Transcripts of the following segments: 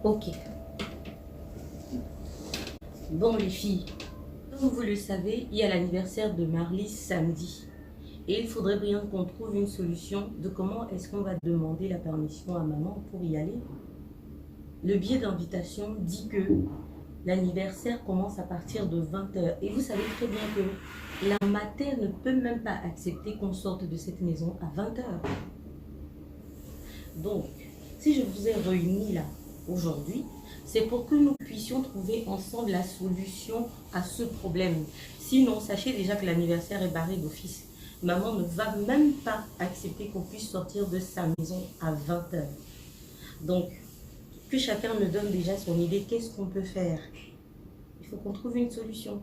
Ok. Bon les filles, comme vous le savez, il y a l'anniversaire de Marlise samedi. Et il faudrait bien qu'on trouve une solution de comment est-ce qu'on va demander la permission à maman pour y aller. Le billet d'invitation dit que l'anniversaire commence à partir de 20h. Et vous savez très bien que la mater ne peut même pas accepter qu'on sorte de cette maison à 20h. Donc, si je vous ai réunis là aujourd'hui, c'est pour que nous puissions trouver ensemble la solution à ce problème. Sinon, sachez déjà que l'anniversaire est barré d'office. Maman ne va même pas accepter qu'on puisse sortir de sa maison à 20h. Donc, que chacun me donne déjà son idée, qu'est-ce qu'on peut faire? Il faut qu'on trouve une solution.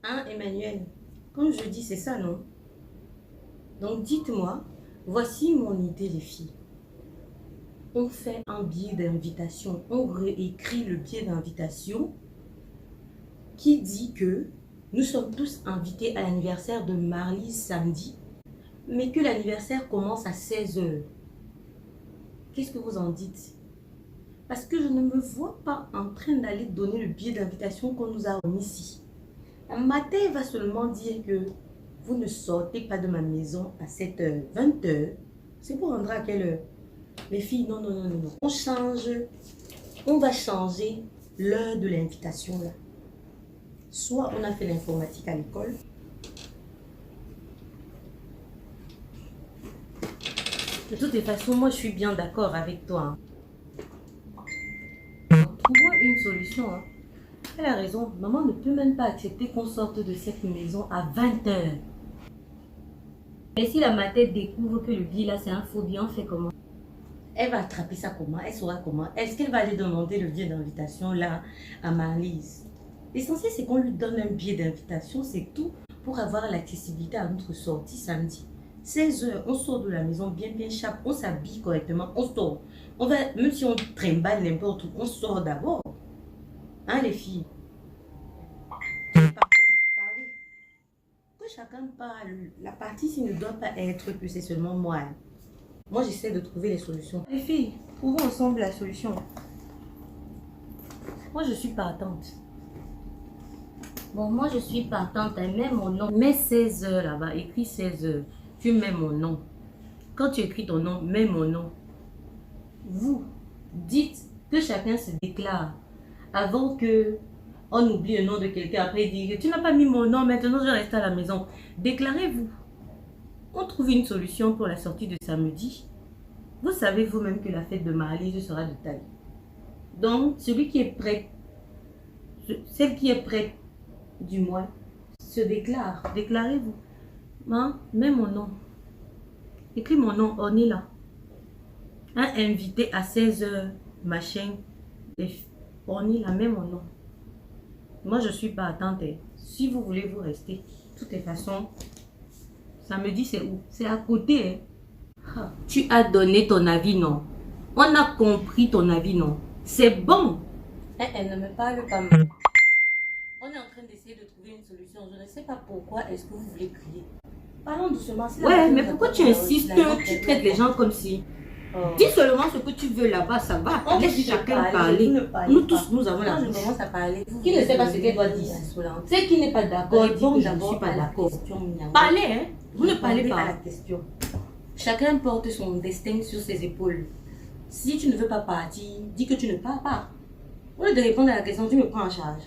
Hein, Emmanuel? Comme je dis, c'est ça, non? Donc, dites-moi, voici mon idée, les filles. On fait un billet d'invitation, on réécrit le billet d'invitation qui dit que nous sommes tous invités à l'anniversaire de Marlise samedi, mais que l'anniversaire commence à 16h. Qu'est-ce que vous en dites? Parce que je ne me vois pas en train d'aller donner le billet d'invitation qu'on nous a remis ici. Un matin, il va seulement dire que vous ne sortez pas de ma maison à 7h, 20h. C'est pour rentrer à quelle heure? Les filles, non, non, non, non, non. On va changer l'heure de l'invitation là. Soit on a fait l'informatique à l'école. De toutes les façons, moi je suis bien d'accord avec toi. Trouvons une solution. Elle a raison. Maman ne peut même pas accepter qu'on sorte de cette maison à 20h. Et si la mater découvre que le billet là c'est un faux billet, on fait comment? Elle va attraper ça comment? Elle saura comment? Est-ce qu'elle va aller demander le billet d'invitation là à Marlise? L'essentiel c'est qu'on lui donne un billet d'invitation, c'est tout, pour avoir l'accessibilité à notre sortie samedi. 16h, on sort de la maison bien chape, on s'habille correctement, on sort. On va, même si on trimballe n'importe où, on sort d'abord. Hein les filles? Par contre, parlez. Que chacun parle. La partie ici ne doit pas être que c'est seulement moi. Moi, j'essaie de trouver les solutions. Les filles, trouvons ensemble la solution. Moi, je suis partante. Bon, moi, je suis partante. Mets mon nom. Mets 16h là-bas. Écris 16h. Tu mets mon nom. Quand tu écris ton nom, mets mon nom. Vous, dites que chacun se déclare. Avant que on oublie le nom de quelqu'un. Après, dire que tu n'as pas mis mon nom. Maintenant, je reste à la maison. Déclarez-vous. On trouve une solution pour la sortie de samedi. Vous savez vous-même que la fête de Marlise sera de taille. Donc, celui qui est prêt, celle qui est prête, du moins, se déclare. Déclarez-vous. Hein? Mets mon nom. Écris mon nom, on est là. Un invité à 16h, machin. On est là, mets mon nom. Moi, je suis pas attente. Si vous voulez vous rester, de toutes les façons, samedi, c'est où? C'est à côté. Hein? Tu as donné ton avis, non? On a compris ton avis, non? C'est bon. Elle ne me parle pas mal. On est en train d'essayer de trouver une solution. Je ne sais pas pourquoi est-ce que vous voulez crier. Parlons doucement. Ouais, mais pourquoi tu insistes? Tu traites les gens comme si... Dis seulement ce que tu veux là-bas, ça va. Laisse chacun parler. Nous tous, nous avons la bouche. À parler. Qui ne sait pas ce qu'elle doit dire? C'est qui n'est pas d'accord. Bon, je ne suis pas d'accord. Parlez, hein. Vous ne parlez pas à la question. Chacun porte son destin sur ses épaules. Si tu ne veux pas partir, dis que tu ne pars pas. Au lieu de répondre à la question, tu me prends en charge.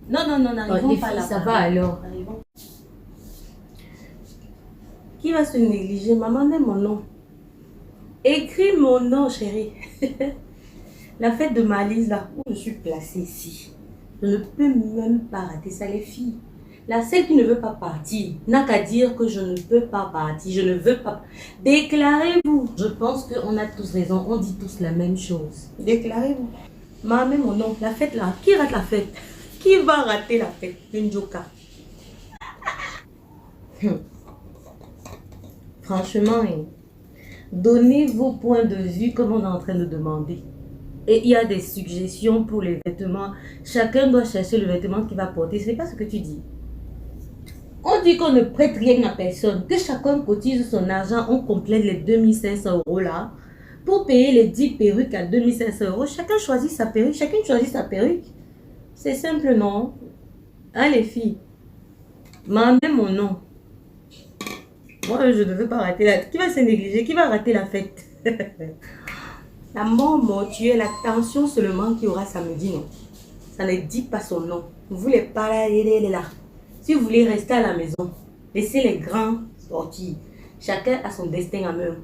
Non, non, non, n'arrivons pas là. Ça va alors. Arrivons. Qui va se négliger? Maman, mets mon nom. Écris mon nom, chérie. La fête de Marlise, là, où je suis placée ici. Je ne peux même pas rater ça, les filles. La celle qui ne veut pas partir n'a qu'à dire que je ne peux pas partir. Je ne veux pas. Déclarez-vous. Je pense qu'on a tous raison. On dit tous la même chose. Déclarez-vous. Maman, mets mon nom. La fête, là. Qui rate la fête? Qui va rater la fête? Une joker. Franchement, donnez vos points de vue comme on est en train de demander. Et il y a des suggestions pour les vêtements. Chacun doit chercher le vêtement qu'il va porter. Ce n'est pas ce que tu dis. On dit qu'on ne prête rien à personne. Que chacun cotise son argent. On complète les 2500 € là. Pour payer les 10 perruques à 2500 euros, chacun choisit sa perruque. Chacune choisit sa perruque. C'est simple, non? Hein, les filles? Même mon nom. Moi, je ne veux pas rater la... Qui va se négliger? Qui va rater la fête? La mort, tu es la tension seulement qu'il y aura samedi, non? Ça ne dit pas son nom. Vous voulez pas là, elle est là. Si vous voulez rester à la maison, laissez les grands sortir. Chacun a son destin à main.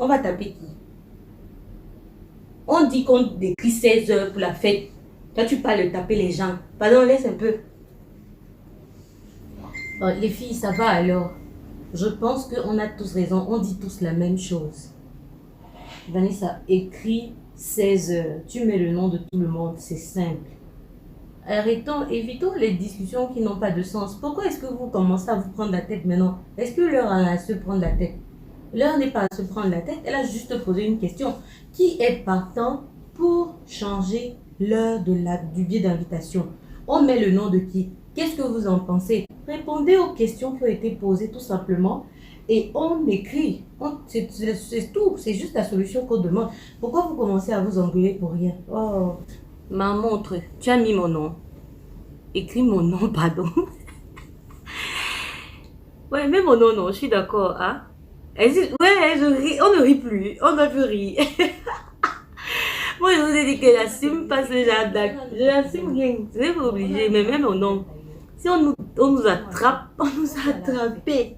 On va taper qui? On dit qu'on décrit 16 heures pour la fête. Toi, tu parles de taper les gens. Pardon, laisse un peu. Bon, les filles, ça va alors? Je pense qu'on a tous raison. On dit tous la même chose. Vanessa, écrit 16 heures. Tu mets le nom de tout le monde. C'est simple. Évitons les discussions qui n'ont pas de sens. Pourquoi est-ce que vous commencez à vous prendre la tête maintenant? Est-ce que l'heure a à se prendre la tête? L'heure n'est pas à se prendre la tête. Elle a juste posé une question. Qui est partant pour changer l'heure du billet d'invitation? On met le nom de qui? Qu'est-ce que vous en pensez? Répondez aux questions qui ont été posées tout simplement et on écrit. C'est tout. C'est juste la solution qu'on demande. Pourquoi vous commencez à vous engueuler pour rien? Oh, ma montre. Tu as mis mon nom. Écris mon nom, pardon. Ouais, mais mon nom, non. Je suis d'accord, hein? Ouais, je ris. On ne rit plus. On ne veut rire. Moi, je vous ai dit que j'assume pas ce genre d'acte. Je n'assume rien. Ce n'est pas obligé, mais même mon nom. Si on nous attrape, on nous a attrapés.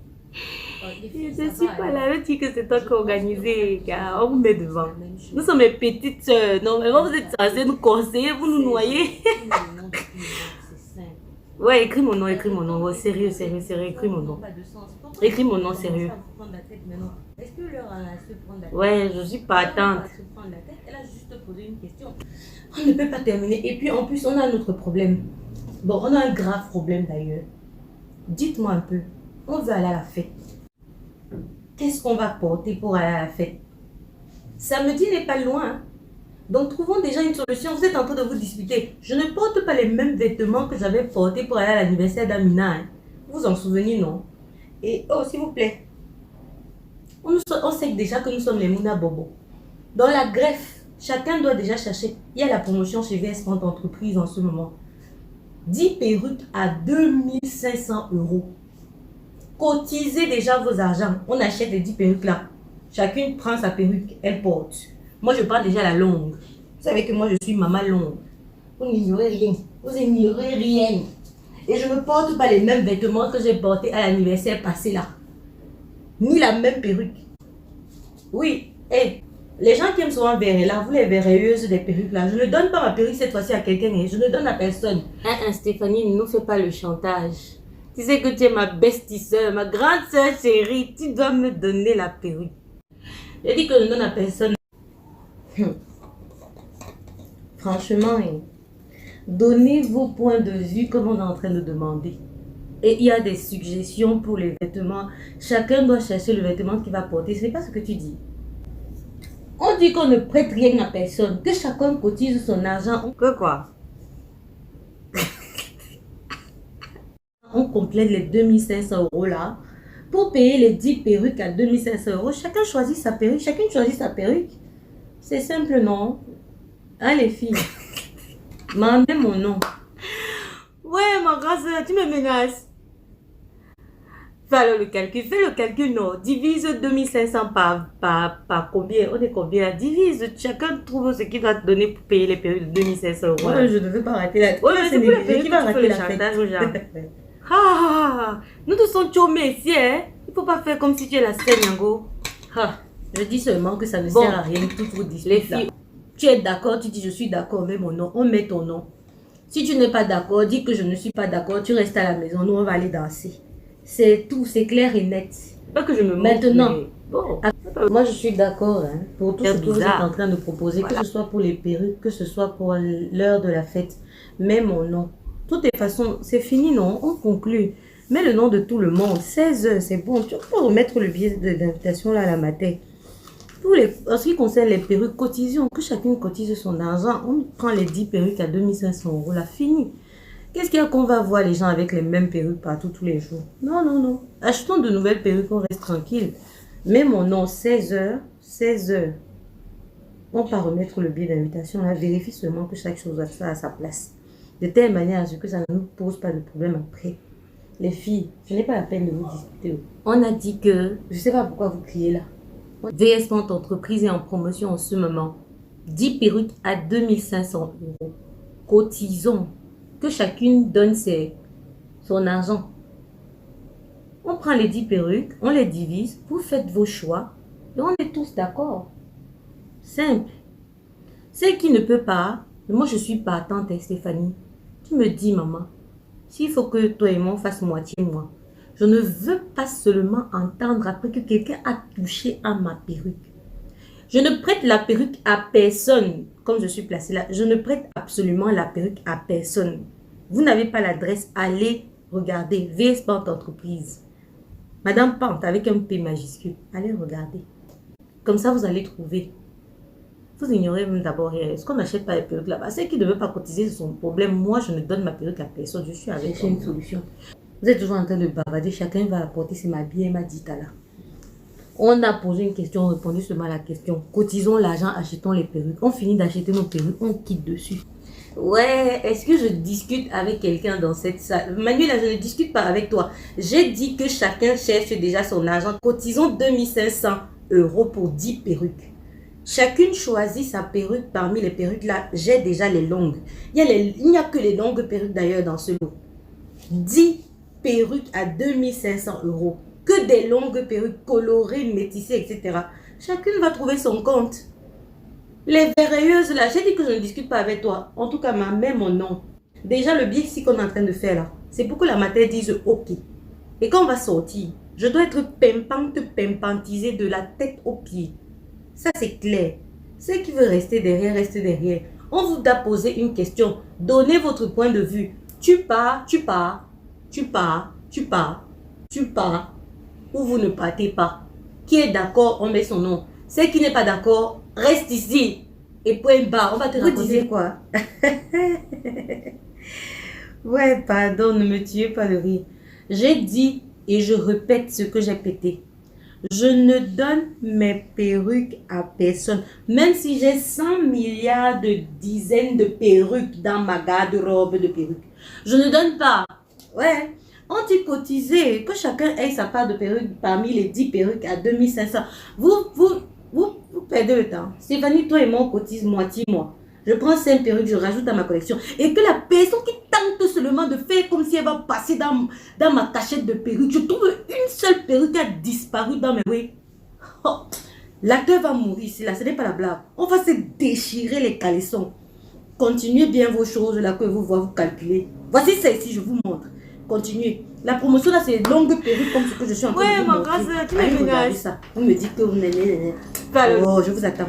Je ne suis pas là, je dis que c'est toi qui organisé, car on vous met devant. Nous sommes les petites soeurs. Normalement, vous êtes censés nous conseiller, vous nous noyez. Ouais, écris mon nom, écris mon nom. Ouais, sérieux, écris mon nom. Écris mon nom, sérieux. Est-ce que l'heure a se prendre la tête? Ouais, je suis pas attente. Elle a juste posé une question. On ne peut pas terminer. Et puis en plus, on a un autre problème. Bon, on a un grave problème d'ailleurs. Dites-moi un peu. On veut aller à la fête. Qu'est-ce qu'on va porter pour aller à la fête? Samedi n'est pas loin. Hein? Donc trouvons déjà une solution. Vous êtes en train de vous disputer. Je ne porte pas les mêmes vêtements que j'avais portés pour aller à l'anniversaire d'Amina. Hein? Vous en souvenez, non? Et oh, s'il vous plaît. On sait déjà que nous sommes les Mouna Bobo. Dans la greffe, chacun doit déjà chercher. Il y a la promotion chez VS Vente Entreprise en ce moment. 10 perruques à 2500 euros. Cotisez déjà vos argents. On achète les 10 perruques là. Chacune prend sa perruque, elle porte. Moi, je parle déjà la longue. Vous savez que moi, je suis maman longue. Vous n'ignorez rien. Vous ignorez rien. Et je ne porte pas les mêmes vêtements que j'ai portés à l'anniversaire passé là. Ni la même perruque. Oui, et les gens qui aiment souvent verrer là, vous les verreuses des perruques là. Je ne donne pas ma perruque cette fois-ci à quelqu'un et je ne donne à personne. Stéphanie, ne nous fais pas le chantage. Tu sais que tu es ma bestie-sœur, ma grande sœur chérie. Tu dois me donner la perruque. J'ai dit que je ne donne à personne. Franchement, donnez vos points de vue comme on est en train de demander. Et il y a des suggestions pour les vêtements. Chacun doit chercher le vêtement qu'il va porter. Ce n'est pas ce que tu dis. On dit qu'on ne prête rien à personne. Que chacun cotise son argent. Que quoi? On complète les 2500 euros là. Pour payer les 10 perruques à 2500 euros, chacun choisit sa perruque. Chacune choisit sa perruque. C'est simple, non? Hein, les filles? Même mon nom. Ouais, ma grâce, tu me menaces. Fais alors le calcul. Fais le calcul, non. Divise 2500 par combien? On est combien? Divise. Chacun trouve ce qu'il doit te donner pour payer les perruques de 2500 euros. Ouais, je ne veux pas rater la... Ouais, mais c'est pour les perruques qui va rater la fête. Nous tous sommes chômés ici, hein. Il ne faut pas faire comme si tu es la scène, Yango. Je dis seulement que ça ne sert à rien, toutes vos disputes. Les filles, tu es d'accord, tu dis je suis d'accord, mets mon nom, on met ton nom. Si tu n'es pas d'accord, dis que je ne suis pas d'accord, tu restes à la maison, nous on va aller danser. C'est tout, c'est clair et net. Pas que je me maintenant. Bon. Moi je suis d'accord hein, pour tout ce que vous êtes en train de proposer, voilà. Que ce soit pour les perruques, que ce soit pour l'heure de la fête. Mets mon nom. De toutes les façons, c'est fini, non? On conclut. Mets le nom de tout le monde. 16 heures, c'est bon. Tu peux remettre le billet d'invitation là à la matin. En ce qui concerne les perruques, cotisons. Que chacune cotise son argent. On prend les 10 perruques à 2500 euros. Là, fini. Qu'est-ce qu'il y a qu'on va voir les gens avec les mêmes perruques partout tous les jours? Non, non, non. Achetons de nouvelles perruques, on reste tranquille. Mets mon nom, 16h, 16h. On va remettre le billet d'invitation. Là, vérifie seulement que chaque chose a sa place. De telle manière à ce que ça ne nous pose pas de problème après. Les filles, ce n'est pas la peine de vous discuter. On a dit que, je ne sais pas pourquoi vous criez là. VS Vente Entreprise est en promotion en ce moment. 10 perruques à 2500 euros. Cotisons. Que chacune donne son argent. On prend les 10 perruques, on les divise, vous faites vos choix et on est tous d'accord. Simple. Celle qui ne peut pas, moi je suis partante, Stéphanie. Tu me dis, maman, s'il faut que toi et moi on fasse moitié-moi. Je ne veux pas seulement entendre après que quelqu'un a touché à ma perruque. Je ne prête la perruque à personne. Comme je suis placée là, je ne prête absolument la perruque à personne. Vous n'avez pas l'adresse, allez regarder. VS Vente Entreprise. Madame Pente avec un P majuscule. Allez regarder. Comme ça, vous allez trouver. Vous ignorez même d'abord rien. Est-ce qu'on n'achète pas les perruques là-bas? Celle qui ne veut pas cotiser, c'est son problème. Moi, je ne donne ma perruque à personne. Je suis avec une solution. Vous êtes toujours en train de bavarder. Chacun va apporter ses habits et m'a dit là. On a posé une question, on a répondu seulement à la question. Cotisons l'argent, achetons les perruques. On finit d'acheter nos perruques, on quitte dessus. Ouais, est-ce que je discute avec quelqu'un dans cette salle? Manuela, je ne discute pas avec toi. J'ai dit que chacun cherche déjà son argent. Cotisons 2500 euros pour 10 perruques. Chacune choisit sa perruque parmi les perruques là. J'ai déjà les longues. Il n'y a que les longues perruques d'ailleurs dans ce lot. 10 perruques à 2500 euros. Que des longues perruques colorées, métissées, etc. Chacune va trouver son compte. Les verreuses là, j'ai dit que je ne discute pas avec toi. En tout cas, mets mon nom. Déjà, le biais ici qu'on est en train de faire là, c'est pour que la matière dise OK. Et quand on va sortir, je dois être pimpante, pimpantisée de la tête aux pieds. Ça, c'est clair. Ceux qui veulent rester derrière, restez derrière. On vous a posé une question. Donnez votre point de vue. Tu pars, tu pars, tu pars, tu pars, tu pars. Ou vous ne partez pas. Qui est d'accord, on met son nom. Ceux qui n'est pas d'accord, reste ici. Et point barre, on va te raconter quoi? Ouais, pardon, ne me tuez pas de rire. J'ai dit et je répète ce que j'ai pété. Je ne donne mes perruques à personne. Même si j'ai 100 milliards de dizaines de perruques dans ma garde-robe de perruques. Je ne donne pas. Ouais. On dit cotiser, que chacun ait sa part de perruque parmi les 10 perruques à 2500. Vous perdez le temps. Stéphanie, toi et moi, on cotise moitié-moi. Je prends 5 perruques, je rajoute à ma collection. Et que la personne qui tente seulement de faire comme si elle va passer dans ma cachette de perruques, je trouve une seule perruque qui a disparu dans mes... Oui. Oh, l'acteur va mourir ici, là, ce n'est pas la blague. On va se déchirer les caleçons. Continuez bien vos choses là que vous voyez, vous calculer. Voici ça ici, je vous montre. Continuez. La promotion là, c'est longue perruque comme ce que je suis en train de vous montrer. Ouais, ma grâce, tu m'as regardez ça. Vous me dites que vous n'aimez. Oh, je vous attends.